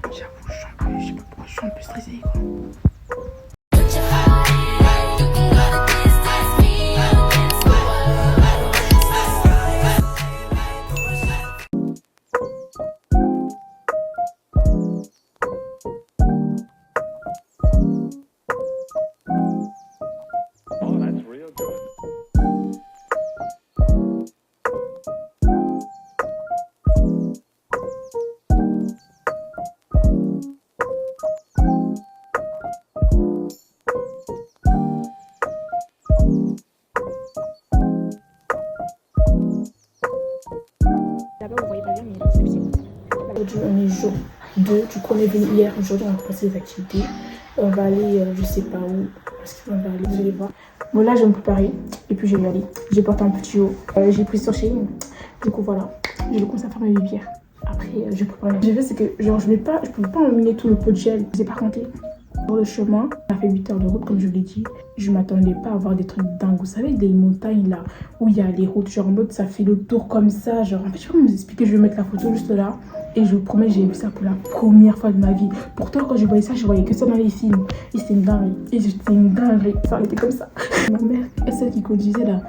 J'avoue, je sais pas pourquoi je suis un peu stressée quoi. Là-bas, vous voyez pas bien, mais c'est possible. Aujourd'hui, on est jour 2. Du coup, on est venu hier. Aujourd'hui, on va passer les activités. On va aller, je sais pas où. Parce qu'on va aller, vous allez voir. Bon, là, je vais me préparer. Et puis, je vais y aller. J'ai porté un petit haut. J'ai pris sur Shein. Du coup, voilà. Je vais commencer à faire mes bières. Après, je vais préparer. Ce que j'ai fait, c'est que genre, je pouvais pas emmener tout le pot de gel. Je n'ai pas compté. Sur le chemin, on a fait 8 heures de route, comme je l'ai dit. Je m'attendais pas à voir des trucs dingues. Vous savez, des montagnes là, où il y a les routes, genre en mode ça fait le tour comme ça. Genre, en fait, je sais pas comment vous expliquer, je vais mettre la photo juste là. Et je vous promets, j'ai vu ça pour la première fois de ma vie. Pourtant, quand je voyais ça, je voyais que ça dans les films. Et c'était une dinguerie. Et c'était une dinguerie. Ça était comme ça. Ma mère, celle qui conduisait là,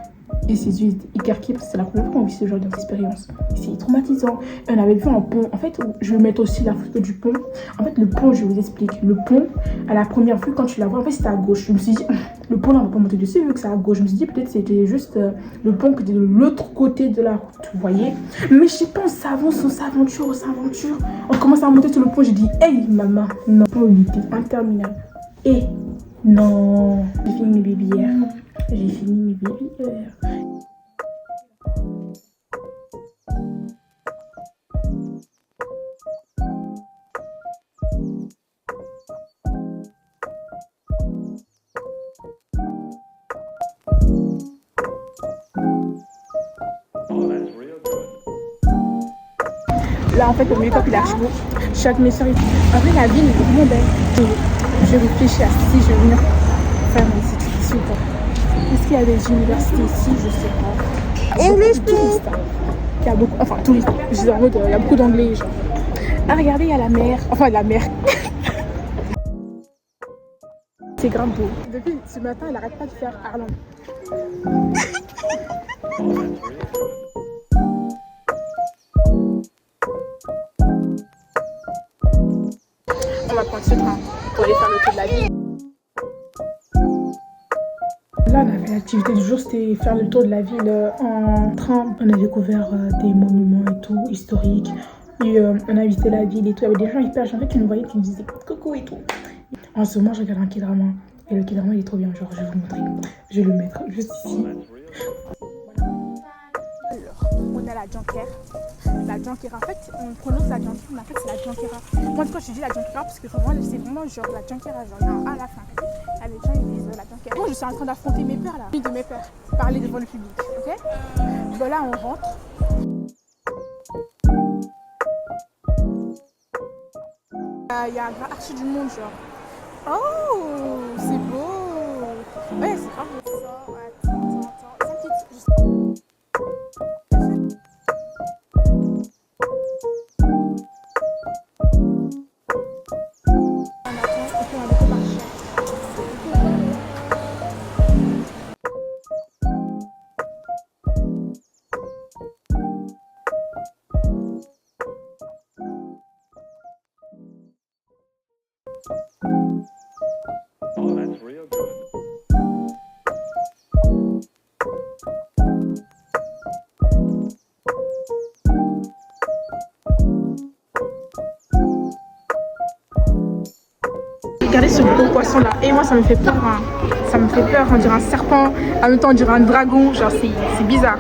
et ses yeux étaient écarquillés parce que c'est la première fois qu'on vit ce genre d'expérience. C'est traumatisant. Et on avait vu un pont. En fait, je vais mettre aussi la photo du pont. En fait, le pont, je vous explique. Le pont, à la première vue, quand tu la vois, en fait, c'était à gauche. Je me suis dit, le pont, là, on va pas monter dessus vu que c'est à gauche. Je me suis dit, peut-être c'était juste le pont qui était de l'autre côté de la route, vous voyez. Mais je sais pas, on s'avance, on s'aventure, on s'aventure. On commence à monter sur le pont. J'ai dit, hey, maman, non, pont, il était interminable. Et non, j'ai fini mes bébés hier. J'ai fini mes bébés hier. Là, en fait, le make-up, il est archi beau. Chaque message, en vrai, la ville est vraiment belle. Je réfléchis à si je vais venir faire mes études ici ou pas. Est-ce qu'il y a des universités ici? Je sais pas. English, please. Il y a beaucoup, enfin, touristes. Je suis en mode, il y a beaucoup d'anglais, genre. Ah, regardez, il y a la mer. Enfin, la mer. C'est grave beau. Depuis ce matin, elle arrête pas de faire Arlande. On va prendre ce train pour aller faire le tour de la ville. Là, on a fait l'activité du jour, c'était faire le tour de la ville en train. On a découvert des monuments et tout, historiques. Et on a visité la ville et tout. Il y avait des gens hyper gentils qui nous voyaient, qui nous disaient coucou et tout. En ce moment, je regarde un K-drama. Et le K-drama, il est trop bien. Genre, je vais vous montrer. Je vais le mettre juste ici. Alors, on a la Jankera. La Jankera, en fait, on prononce la Jankera, mais en fait, c'est la Jankera. Moi, en tout cas, je dis la Jankera parce que pour moi, c'est vraiment genre la Jankera. Genre, il y a un A à la fin. Là, les gens, ils disent la Jankera. Moi, je suis en train d'affronter mes peurs, là. Une de mes peurs. Parler devant le public, ok? Bon, là, on rentre. Il y a un archi du monde, genre. Oh, c'est beau. Ouais, c'est grave. Regardez ce gros poisson là. Et moi ça me fait peur. Hein. Ça me fait peur. On dirait un serpent. En même temps on dirait un dragon. Genre c'est bizarre.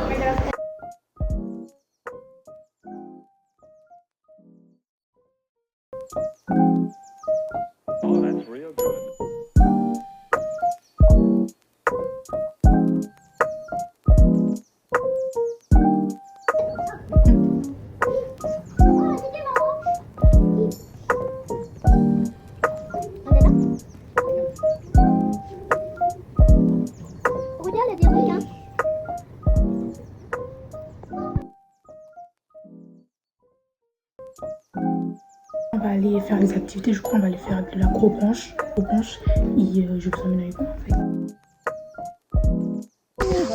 va aller faire les activités. Je crois on va aller faire de l'acrobranche. Et je vous emmène avec moi en fait.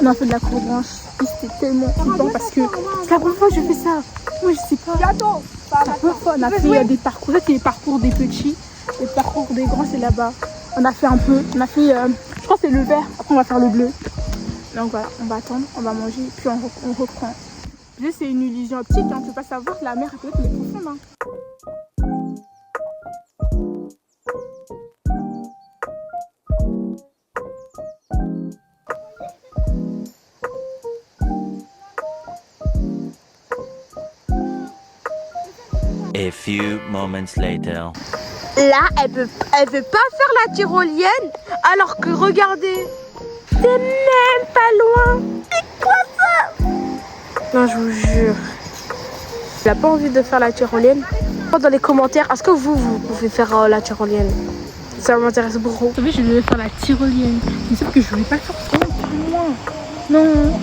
On a fait de l'acrobranche et c'était tellement flippant parce que c'est la première fois que je fais ça. Moi je sais pas. C'est la première fois on a fait des parcours. Ça c'est les parcours des petits. Les parcours des grands c'est là-bas. On a fait un peu. On a fait, je crois que c'est le vert. Après on va faire le bleu. Donc voilà, on va attendre, on va manger puis on reprend. C'est une illusion optique, on ne peut pas savoir que la mer peut être profonde. Hein. A few moments later. Là, elle veut pas faire la tyrolienne, alors que regardez, c'est même pas loin. C'est quoi ça? Non, je vous jure. Elle a pas envie de faire la tyrolienne. Dans les commentaires, est-ce que vous pouvez faire la tyrolienne? Ça m'intéresse beaucoup. Vous savez, je devais faire la tyrolienne. Mais sauf que je voulais pas faire trop loin. Non.